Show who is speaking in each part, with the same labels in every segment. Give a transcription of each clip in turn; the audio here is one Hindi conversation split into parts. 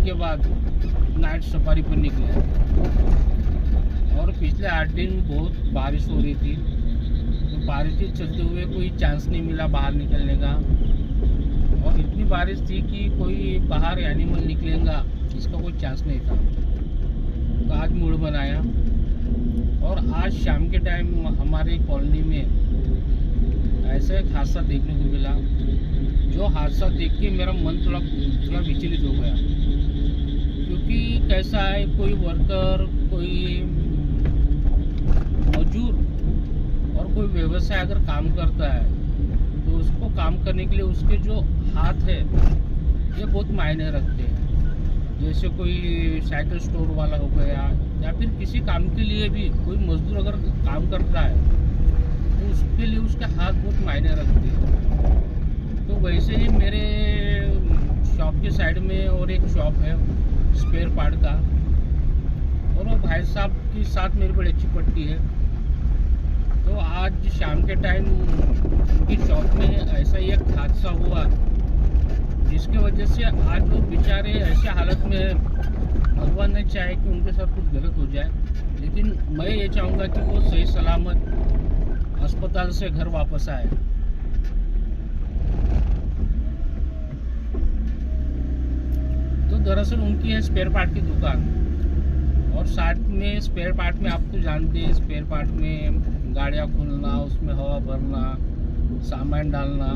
Speaker 1: के बाद नाइट सफारी पर निकले और पिछले 8 दिन बहुत बारिश हो रही थी, तो बारिश के चलते हुए कोई चांस नहीं मिला बाहर निकलने का। और इतनी बारिश थी कि कोई बाहर एनिमल निकलेगा इसका कोई चांस नहीं था। तो आज मूड बनाया और आज शाम के टाइम हमारे कॉलोनी में ऐसा एक हादसा देखने को मिला, जो हादसा देख के मेरा मन थोड़ा विचलित हो गया। क्योंकि कैसा है, कोई वर्कर, कोई मजदूर और कोई व्यवसाय अगर काम करता है तो उसको काम करने के लिए उसके जो हाथ है ये बहुत मायने रखते हैं। जैसे कोई साइकिल स्टोर वाला हो गया या फिर किसी काम के लिए भी कोई मजदूर अगर काम करता है तो उसके लिए उसके हाथ बहुत मायने रखते हैं। तो वैसे ही मेरे शॉप के साइड में और एक शॉप है स्पेयर पार्ट का, और वो भाई साहब के साथ मेरी बड़ी अच्छी पट्टी है। तो आज शाम के टाइम उनकी शॉप में ऐसा ही एक हादसा हुआ जिसके वजह से आज वो बेचारे ऐसे हालत में है। भगवान ने चाहे कि उनके साथ कुछ गलत हो जाए, लेकिन मैं ये चाहूँगा कि वो सही सलामत अस्पताल से घर वापस आए। तो दरअसल उनकी है स्पेयर पार्ट की दुकान, और साथ में स्पेयर पार्ट में आप तो जानते हैं, स्पेयर पार्ट में गाड़ियाँ खोलना, उसमें हवा भरना, सामान डालना,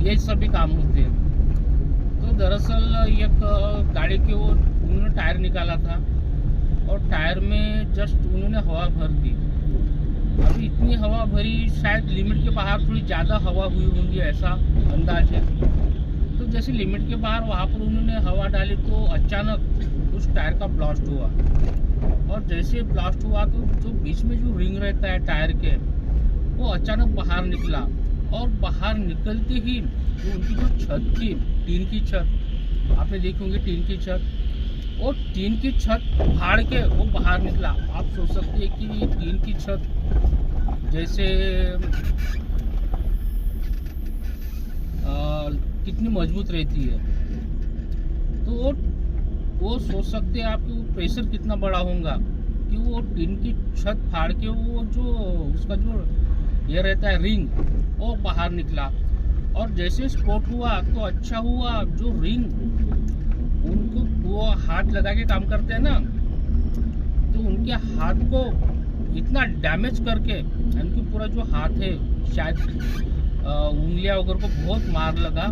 Speaker 1: ये सभी काम होते हैं। तो दरअसल एक गाड़ी के वो उन्होंने टायर निकाला था और टायर में जस्ट उन्होंने हवा भर दी। अभी इतनी हवा भरी, शायद लिमिट के बाहर थोड़ी ज़्यादा हवा हुई होंगी ऐसा अंदाज है। तो जैसे लिमिट के बाहर वहाँ पर उन्होंने हवा डाली तो अचानक उस टायर का ब्लास्ट हुआ, और जैसे ब्लास्ट हुआ तो जो बीच में जो रिंग रहता है टायर के वो अचानक बाहर निकला, और बाहर निकलते ही जो उनकी जो छत थी, टीन की छत, आपने देखी होंगी टीन की छत, और टीन की छत फाड़ के वो बाहर निकला। आप सोच सकते हैं कि टीन की छत जैसे कितनी मजबूत रहती है, तो वो सोच सकते हैं आप कि वो प्रेशर कितना बड़ा होगा कि वो टीन की छत फाड़ के वो जो उसका जो ये रहता है रिंग वो बाहर निकला। और जैसे स्पॉट हुआ तो अच्छा हुआ, जो रिंग उनको वो हाथ लगा के काम करते हैं ना, तो उनके हाथ को इतना डैमेज करके, उनकी पूरा जो हाथ है शायद उंगलियां वगैरह को बहुत मार लगा,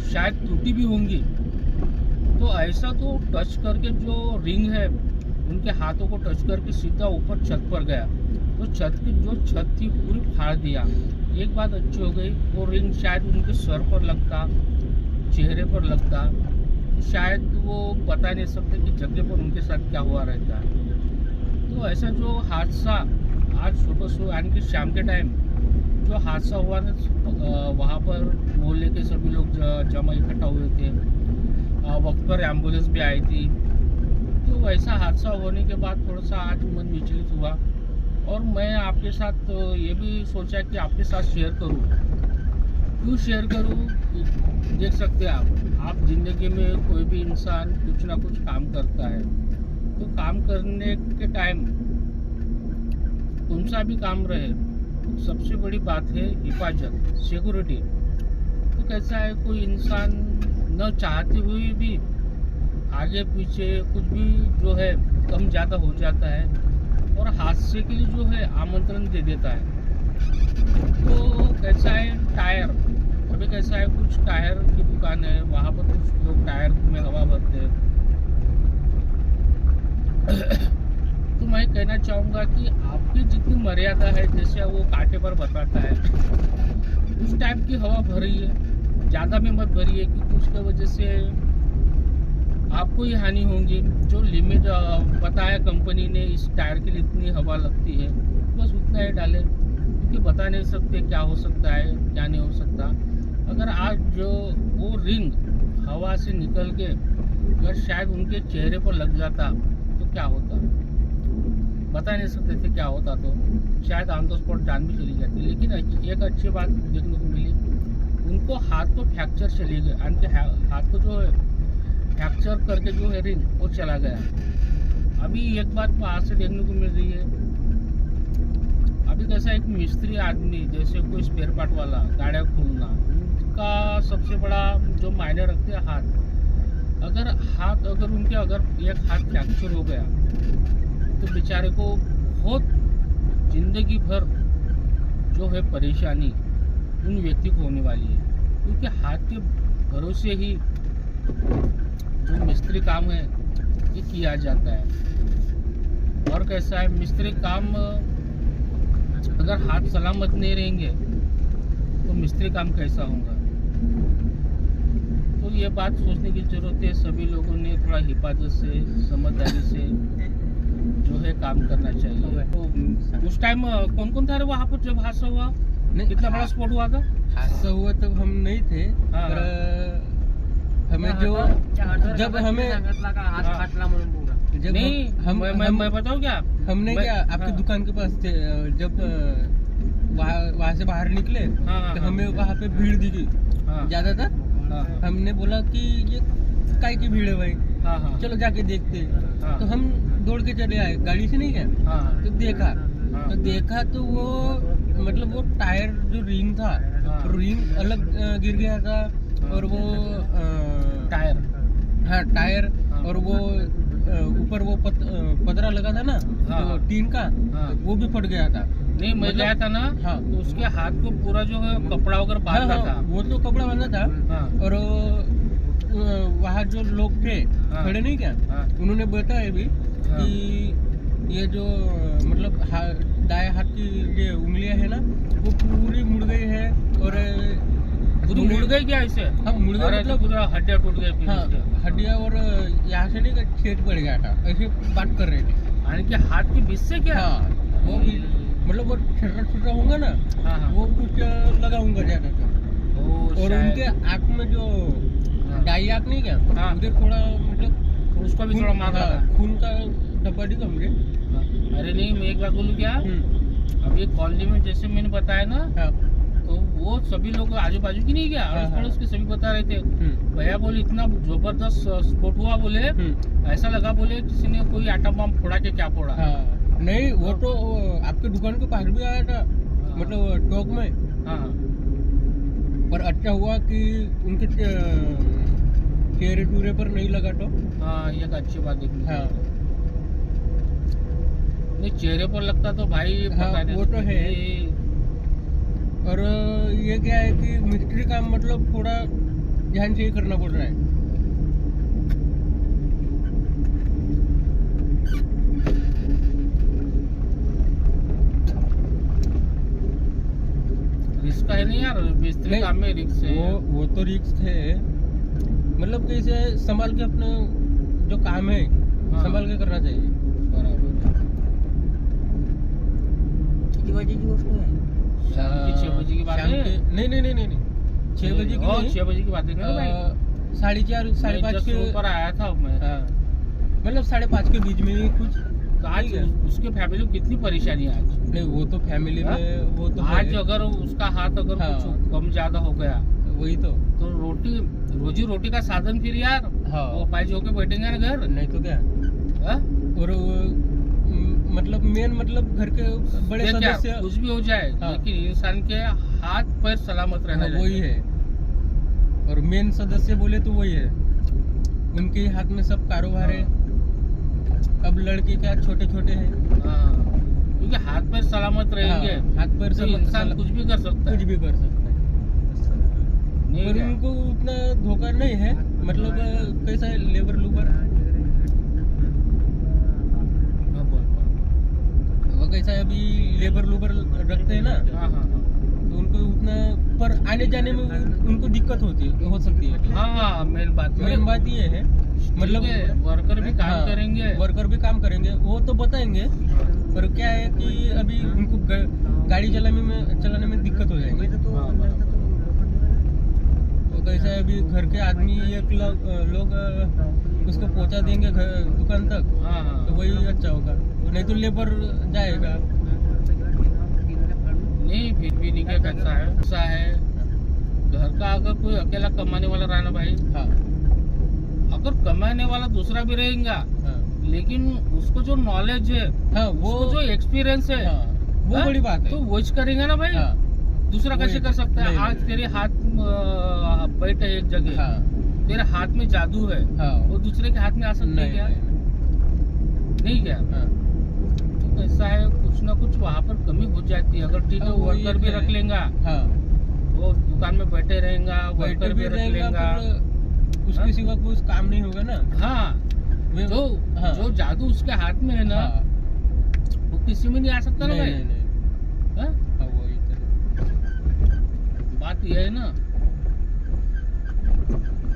Speaker 1: शायद टूटी भी होंगी। तो ऐसा तो टच करके जो रिंग है उनके हाथों को टच करके सीधा ऊपर छत पर गया, तो छत की जो छत थी पूरी फाड़ दिया। एक बात अच्छी हो गई, वो रिंग शायद उनके सर पर लगता, चेहरे पर लगता, शायद वो बता नहीं सकते कि जगह पर उनके साथ क्या हुआ रहता है। तो ऐसा जो हादसा आज सुबह यानी कि शाम के टाइम जो हादसा हुआ ना, वहाँ पर मोहल्ले के सभी लोग जमा इकट्ठा हुए थे, वक्त पर एम्बुलेंस भी आई थी। तो ऐसा हादसा होने के बाद थोड़ा सा आज मन विचलित हुआ, और मैं आपके साथ ये भी सोचा कि आपके साथ शेयर करूं। क्यों शेयर करूं? देख सकते हैं आप ज़िंदगी में कोई भी इंसान कुछ ना कुछ काम करता है, तो काम करने के टाइम कौन सा भी काम रहे, सबसे बड़ी बात है हिफाजत, सिक्योरिटी। तो कैसा है, कोई इंसान न चाहते हुए भी आगे पीछे कुछ भी जो है कम ज़्यादा हो जाता है, और हादसे के लिए जो है आमंत्रण दे देता है। तो कैसा है, टायर, अभी कैसा है, कुछ टायर की दुकान है, वहाँ पर कुछ लोग टायर में हवा भरते हैं। तो मैं कहना चाहूँगा कि आपकी जितनी मर्यादा है, जैसे वो कांटे पर बताता है, उस टाइप की हवा भरिए, ज़्यादा में मत भरिए, क्योंकि उसकी वजह से आपको ही हानि होगी। जो लिमिट बताया कंपनी ने इस टायर के लिए इतनी हवा लगती है, बस उतना ही डालें, क्योंकि बता नहीं सकते क्या हो सकता है क्या नहीं हो सकता। अगर आज जो वो रिंग हवा से निकल के अगर शायद उनके चेहरे पर लग जाता तो क्या होता, बता नहीं सकते थे क्या होता। तो शायद ऑन द स्पॉट जान भी चली जाती। लेकिन एक अच्छी बात देखने को मिली, उनको हाथ को फ्रैक्चर चली गई, उनके हाथ को जो है फ्रैक्चर करके जो है रिंग वो चला गया। अभी एक बात बाहर से देखने को मिल रही है, अभी कैसा एक मिस्त्री आदमी जैसे कोई स्पेयर पार्ट वाला गाड़ियाँ खोलना, उनका सबसे बड़ा जो मायने रखते हैं हाथ। अगर उनके एक हाथ फ्रैक्चर हो गया तो बेचारे को बहुत जिंदगी भर जो है परेशानी उन व्यक्ति को होने वाली है, क्योंकि हाथ के भरोसे ही जो मिस्त्री काम है ये किया जाता है। और कैसा है मिस्त्री काम, अगर हाथ सलामत नहीं रहेंगे तो मिस्त्री काम कैसा होगा। तो ये बात सोचने की जरूरत है, सभी लोगों ने थोड़ा हिफाजत से समझदारी से जो है काम करना चाहिए। तो उस टाइम कौन कौन था वहाँ पर जब हादसा हुआ? कितना बड़ा स्पॉट हुआ था?
Speaker 2: हादसा हुआ तब हम नहीं थे।
Speaker 1: हाँ।
Speaker 2: पर हमें जो जब हमें जब
Speaker 1: नहीं मैं बताऊँ क्या,
Speaker 2: हमने क्या आपकी दुकान के पास थे, जब वहाँ से बाहर निकले तो हमें वहाँ पे भीड़ दिखी ज्यादा था। हमने बोला कि ये काय की भीड़ है भाई, चलो जाके देखते। तो हम दौड़ के चले आए, गाड़ी से नहीं गया। तो देखा तो वो मतलब वो टायर जो रिंग था, रिंग अलग गिर गया था, और वो टायर और वो ऊपर वो पतरा लगा था ना, तो टीन का, वो भी फट गया था।
Speaker 1: नहीं मैं गया था ना, तो उसके हाथ को पूरा जो है कपड़ा वगैरह बांधा था।
Speaker 2: वो तो कपड़ा बांधा था। और वहाँ जो लोग थे खड़े नहीं क्या, उन्होंने बताया भी कि ये जो मतलब दाएं हाथ की ये उंगलियां है ना, वो पूरी मुड़ गई है। और
Speaker 1: पूरी मुड़ गई क्या ऐसे?
Speaker 2: हाँ मुड़ गई, मतलब
Speaker 1: पूरा हड्डियां टूट गई।
Speaker 2: हाँ हड्डियां, और यहाँ से नहीं छेद पड़ गया था, ऐसे बात कर रहे थे।
Speaker 1: यानी कि हाथ के बीच से क्या?
Speaker 2: हाँ वो भी मतलब वो छोटा होगा ना, वो कुछ लगा होगा ज्यादा था। और उनके आँख में जो डाई आँख नहीं क्या, उधर थोड़ा मतलब
Speaker 1: उसको भी थोड़ा मारा था,
Speaker 2: खून का डब्बा दिखा मुझे।
Speaker 1: अरे नहीं मैं एक बात बोलूँ क्या, अब ये कॉलोनी में जैसे मैंने बताया ना, तो वो सभी लोग आजू बाजू की नहीं गया, अड़ोस पड़ोस के सभी बता रहे थे, भैया बोले इतना जबरदस्त स्फोट हुआ, बोले ऐसा लगा बोले किसी ने कोई आटा बम फोड़ा के क्या फोड़ा।
Speaker 2: नहीं वो तो आपके दुकान के पास भी आया था, मतलब टोक में। पर अच्छा हुआ कि उनके चेहरे टूरे पर नहीं लगा। तो
Speaker 1: ये अच्छी बात देखनी। नहीं चेहरे पर लगता तो भाई पता नहीं।
Speaker 2: वो तो है। और ये क्या है कि मिस्त्री काम मतलब थोड़ा ध्यान से ही करना पड़ रहा है।
Speaker 1: रिस्क है नहीं यार, मिस्त्री काम में रिस्क है।
Speaker 2: वो तो रिस्क है, मतलब कैसे संभाल के अपने जो काम है संभाल के करना चाहिए।
Speaker 1: बराबर।
Speaker 2: कितनी बजे की वस्तु है?
Speaker 1: 6 बजे की बात है।
Speaker 2: नहीं 6 बजे की नहीं,
Speaker 1: 6 बजे की बात है ना भाई।
Speaker 2: 4:30 5:30 के
Speaker 1: ऊपर आया था मैं।
Speaker 2: मतलब 5:30 के बीच में ही कुछ।
Speaker 1: तो आज उसके फैमिली को कितनी परेशानी है आज?
Speaker 2: नहीं वो तो फैमिली में वो तो
Speaker 1: आज अगर उसका हाथ अगर कुछ कम ज्यादा हो गया,
Speaker 2: वही तो
Speaker 1: रोजी रोटी का साधन फिर यार वो पाइज होके बैठेंगे ना घर,
Speaker 2: नहीं तो क्या। और मतलब मेन मतलब घर के बड़े सदस्य
Speaker 1: कुछ भी हो जाए, लेकिन इंसान के हाथ पैर सलामत रहना
Speaker 2: वही है। और मेन सदस्य बोले तो वही है, उनके हाथ में सब कारोबार है। अब लड़के क्या छोटे छोटे हैं,
Speaker 1: क्योंकि हाथ पैर सलामत रहेंगे, हाथ पैर से इंसान कुछ भी कर सकता है,
Speaker 2: कुछ भी कर सकता है। पर उनको उतना धोखा नहीं है, मतलब कैसा है लेबर लूबर वो कैसा है, अभी लेबर लूबर रखते हैं ना, तो उनको उतना पर आने जाने में उनको दिक्कत हो सकती है।
Speaker 1: मेन बात
Speaker 2: ये है, मतलब
Speaker 1: वर्कर भी काम करेंगे,
Speaker 2: वर्कर भी काम करेंगे, वो तो बताएंगे। पर क्या है कि अभी उनको गाड़ी चलाने में दिक्कत हो जाएगी। तो कैसा है, अभी घर के आदमी एक लोग उसको पहुंचा देंगे दुकान तक, तो वही अच्छा होगा, नहीं तो लेबर जाएगा।
Speaker 1: नहीं फिर भी नहीं कैसा है घर का अगर कोई अकेला कमाने वाला रहना भाई,
Speaker 2: हाँ
Speaker 1: अगर कमाने वाला दूसरा भी रहेगा,
Speaker 2: हाँ
Speaker 1: लेकिन उसको जो नॉलेज है,
Speaker 2: हाँ वो
Speaker 1: उसको जो एक्सपीरियंस है,
Speaker 2: हाँ, वो
Speaker 1: हाँ?
Speaker 2: बड़ी बात है।
Speaker 1: तो वो करेगा ना भाई।
Speaker 2: हाँ
Speaker 1: दूसरा
Speaker 2: वही
Speaker 1: कैसे कर सकता है?
Speaker 2: नहीं,
Speaker 1: आज
Speaker 2: नहीं।
Speaker 1: तेरे हाथ बैठे एक जगह,
Speaker 2: हाँ
Speaker 1: तेरे हाथ में जादू है,
Speaker 2: हाँ
Speaker 1: वो दूसरे के हाथ में आ सकता है
Speaker 2: नहीं
Speaker 1: क्या?
Speaker 2: नहीं,
Speaker 1: नहीं क्या?
Speaker 2: हाँ
Speaker 1: तो कैसा है, कुछ ना कुछ वहाँ पर कमी हो जाती है। अगर ठीक है,
Speaker 2: हाँ, वो
Speaker 1: वर्कर
Speaker 2: ये
Speaker 1: भी
Speaker 2: है।
Speaker 1: रख लेगा,
Speaker 2: हाँ
Speaker 1: वो दुकान में बैठे रहेगा, वर्कर भी रख लेगा,
Speaker 2: उसके
Speaker 1: हाँ?
Speaker 2: सिवा कुछ काम नहीं होगा ना।
Speaker 1: हाँ,
Speaker 2: हाँ
Speaker 1: जो जादू उसके हाथ में है ना,
Speaker 2: हाँ
Speaker 1: वो किसी में नहीं आ सकता ना
Speaker 2: नहीं
Speaker 1: भाई।
Speaker 2: नहीं नहीं,
Speaker 1: हाँ?
Speaker 2: हाँ वही तो है।
Speaker 1: बात यह है ना,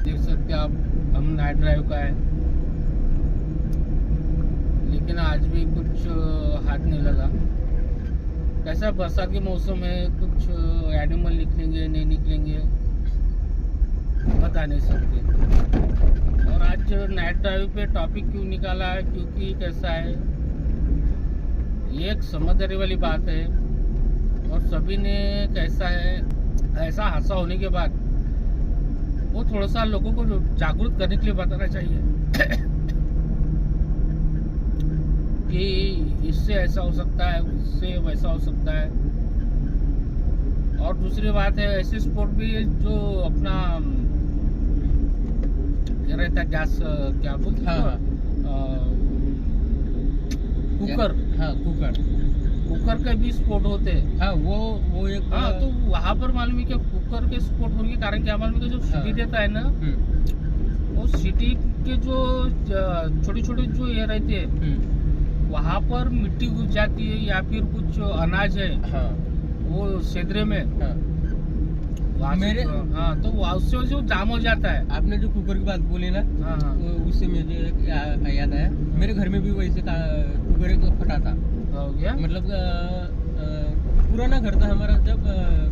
Speaker 1: देख सकते हैं आप, हम नाइट ड्राइव का है, लेकिन आज भी कुछ हाथ नहीं लगा। कैसा बरसात के मौसम है, कुछ एनिमल निकलेंगे नहीं निकलेंगे बता नहीं सकते। और आज नाइट ड्राइव पे टॉपिक क्यों निकाला है, क्योंकि कैसा है, ये एक समझदारी वाली बात है, और सभी ने कैसा है, ऐसा हादसा होने के बाद वो थोड़ा सा लोगों को जागरूक करने के लिए बताना चाहिए कि इससे ऐसा हो सकता है, उससे वैसा हो सकता है। और दूसरी बात है, ऐसे स्पोर्ट भी है जो अपना क्या रहता है, गैस क्या बोलते हैं,
Speaker 2: हाँ,
Speaker 1: कुकर,
Speaker 2: हाँ कुकर
Speaker 1: कुकर के भी स्पोर्ट होते हैं।
Speaker 2: हाँ वो एक
Speaker 1: हाँ, तो वहाँ पर मालूम है कि कुकर के स्पोर्ट होने के कारण क्या मालूम है कि जो सिटी देता है ना, वो सिटी के जो छोटे छोटे जो ये रहते हैं, वहाँ पर मिट्टी घुस जाती है, या फिर कुछ अनाज है,
Speaker 2: हाँ
Speaker 1: वो सेदरे में,
Speaker 2: हाँ
Speaker 1: मेरे, हाँ, तो उससे जो जाम हो जाता है।
Speaker 2: आपने जो कुकर की बात बोली ना,
Speaker 1: हाँ हाँ,
Speaker 2: उससे मुझे याद आया, मेरे घर में भी वैसे कुकर एक फटा था।
Speaker 1: हो गया,
Speaker 2: मतलब पुराना घर था हमारा, जब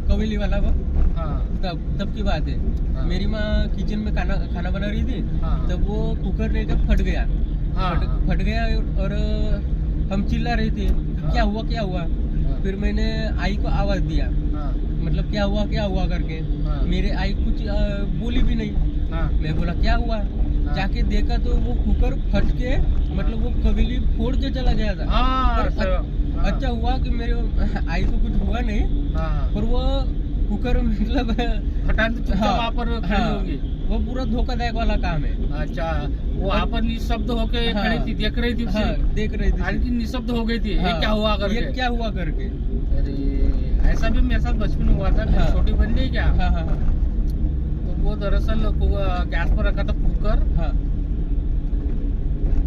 Speaker 2: कवेली वाला वो,
Speaker 1: हाँ
Speaker 2: तब की बात है।
Speaker 1: हाँ।
Speaker 2: मेरी माँ किचन में खाना बना रही थी,
Speaker 1: हाँ।
Speaker 2: तब वो कुकर ने जब फट गया,
Speaker 1: हाँ,
Speaker 2: फट गया, और हम चिल्ला रहे थे क्या हुआ क्या हुआ। फिर मैंने आई को आवाज दिया,
Speaker 1: हाँ,
Speaker 2: मतलब क्या हुआ करके।
Speaker 1: हाँ।
Speaker 2: मेरे आई कुछ बोली भी नहीं।
Speaker 1: हाँ,
Speaker 2: मैं बोला क्या हुआ, जाके देखा तो वो कुकर फट के, मतलब वो कवेली फोड़ के चला गया था।
Speaker 1: हाँ,
Speaker 2: पर अच्छा हुआ कि मेरे आई को कुछ हुआ नहीं,
Speaker 1: हाँ,
Speaker 2: पर वो कुकर मतलब
Speaker 1: फटान तो
Speaker 2: हाँ,
Speaker 1: वहाँ पर खड़ी होगी।
Speaker 2: वो पूरा धोखादायक वाला काम है।
Speaker 1: अच्छा, वो वहाँ पर निशब्द होके
Speaker 2: हाँ,
Speaker 1: खड़ी थी, देख रही थी,
Speaker 2: देख रही थी,
Speaker 1: आणखी निशब्द हो गई थी, ये
Speaker 2: हाँ,
Speaker 1: क्या हुआ करके।
Speaker 2: ये क्या हुआ करके।
Speaker 1: अरे ऐसा भी मेरे साथ बचपन में हुआ था, मेरी
Speaker 2: हाँ।
Speaker 1: छोटी बहन नहीं क्या,
Speaker 2: हाँ हाँ
Speaker 1: तो वो दरअसल गैस पर रखा था कुकर,
Speaker 2: हाँ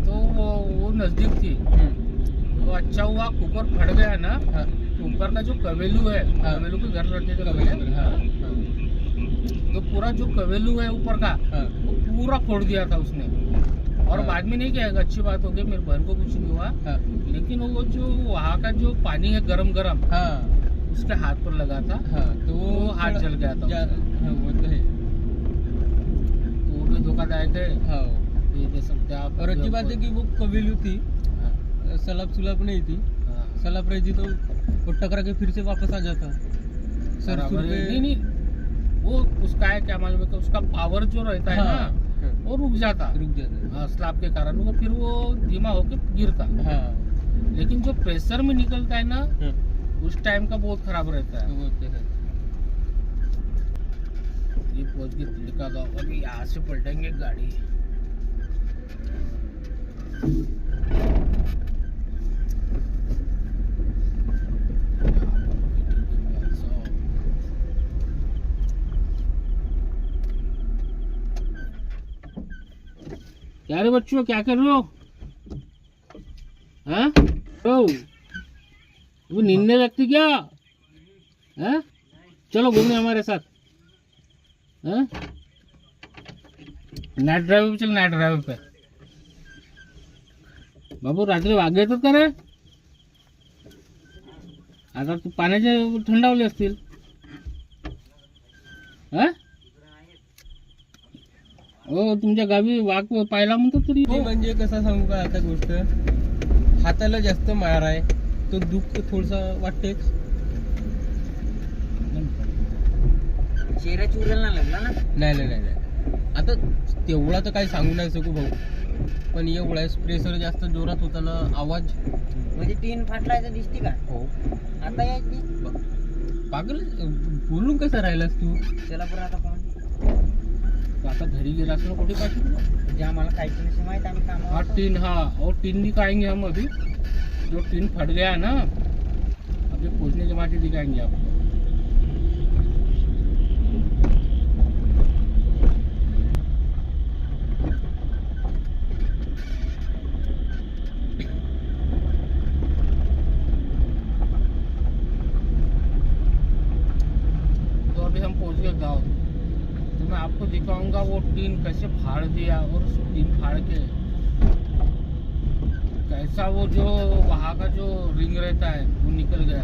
Speaker 1: तो वो नजदीक थी, तो अच्छा हुआ कुकर फट गया ना,
Speaker 2: हाँ
Speaker 1: तो ऊपर का जो कवेलू है,
Speaker 2: हाँ।
Speaker 1: कवेलू के घर रखने का
Speaker 2: हाँ
Speaker 1: तो पूरा जो कवेलू है ऊपर का,
Speaker 2: हाँ
Speaker 1: वो पूरा फोड़ दिया था उसने। और
Speaker 2: हाँ।
Speaker 1: बाद में नहीं किया, अच्छी बात हो गई, मेरी बहन को कुछ नहीं हुआ,
Speaker 2: हाँ
Speaker 1: लेकिन वो जो वहाँ का जो पानी है गरम गरम,
Speaker 2: हाँ
Speaker 1: उसके हाथ पर लगा था,
Speaker 2: हाँ, तो
Speaker 1: वो हाथ जल गया था।
Speaker 2: हाँ वो तो है।
Speaker 1: तो वो भी धोखादायक है,
Speaker 2: हाँ,
Speaker 1: ये दे सकते हैं आप।
Speaker 2: और अच्छी बात है कि वो कवेलू थी,
Speaker 1: हाँ,
Speaker 2: सलाब नहीं थी।
Speaker 1: हाँ।
Speaker 2: सलाब रहती तो वो टकरा के फिर से वापस आ जाता।
Speaker 1: बराबर है। नहीं, वो उसका है क्या मालूम है कि उसका पावर जो रहता है ना, वो रुक जाता हाँ, स्लैब के कारण, वो फिर वो धीमा होके गिरता।
Speaker 2: हाँ,
Speaker 1: लेकिन जो प्रेशर में निकलता है ना,
Speaker 2: हाँ,
Speaker 1: उस टाइम का बहुत खराब रहता है।
Speaker 2: वो तो है।
Speaker 1: ये पहुंच गए तिलका गाँव, अभी यहाँ से पलटेंगे गाड़ी। क्या रे बच्चों, क्या कर रहे हो? हाँ? वो नींदने लगती क्या? हाँ? चलो घूमने हमारे साथ। हाँ? नाइट ड्राइव पे चल, नाइट ड्राइव पे। बाबू रात्री वाघ येतात का रे? आता तू पाण्याचे थंडावले असतील. हाँ? हो, तुमच्या गावी वाघ पाहिला म्हणतो तरी.
Speaker 2: हो, म्हणजे कसं सांगू का आता गोष्ट, हाताला जास्त मार आहे तो दुःख थोडंसं वाटतेच.
Speaker 3: चेहरा चुरायला लागला ना.
Speaker 2: नाही आता तेवढा तर काही सांगू नाही शकू भाऊ, पण एवढा प्रेशर जास्त जोरात होता ना, आवाज
Speaker 3: म्हणजे टीन फाटलाय दिसते का?
Speaker 2: हो.
Speaker 3: आता यायची
Speaker 2: पागल बोलून कसं राहिलास तू?
Speaker 3: त्याला पण आता फोन
Speaker 1: तो आता घरी गेला असं कुठे पाठवू?
Speaker 3: जे आम्हाला काहीच नाही माहित, आम्ही
Speaker 1: हाँ
Speaker 3: कामावर
Speaker 1: टीन, हाँ और टीन दिखाएंगे हम अभी, जो टीन फट गया है ना, अभी पूछने के बाद ही दिखाएंगे आपको. तो अभी हम पहुंच गए गाँव, तो मैं आपको दिखाऊंगा वो टीन कैसे फाड़ दिया, और उस टीन फाड़ के कैसा वो जो वहाँ का जो रिंग रहता है वो निकल गया.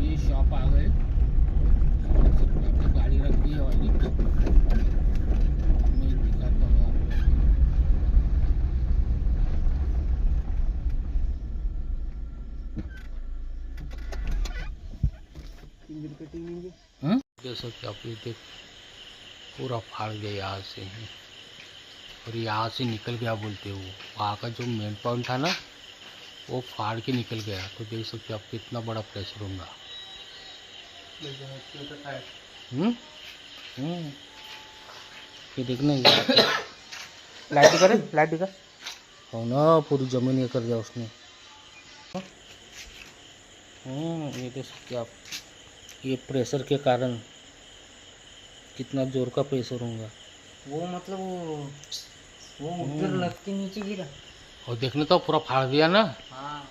Speaker 1: ये शॉप आ गए, गाड़ी रख दी है वाली, मैं दिखाता हूँ आपको. हाँ? जैसा कि आप ये देख पूरा फाड़ गया यहाँ से, और यहाँ से निकल गया बोलते वो, वहाँ का जो मेन पॉइंट था ना वो फाड़ के निकल गया. तो देख सकते हो आप कितना बड़ा प्रेशर होगा. ये देखना लाइट करे, लाइट दिखा हो ना, पूरी जमीन ये कर दिया उसने. ये देख सकते आप, ये प्रेशर के कारण कितना जोर का प्रेशर होगा.
Speaker 3: वो मतलब वो उधर लग के नीचे गिरा.
Speaker 1: और देखने तो पूरा फाड़ दिया ना.
Speaker 3: हाँ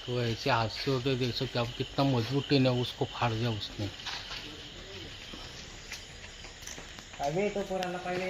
Speaker 1: तो ऐसे हादसे होते, देख सकते आप कितना मजबूत टीन है, उसको फाड़ दिया उसने.
Speaker 3: अबे तो पुराना पहले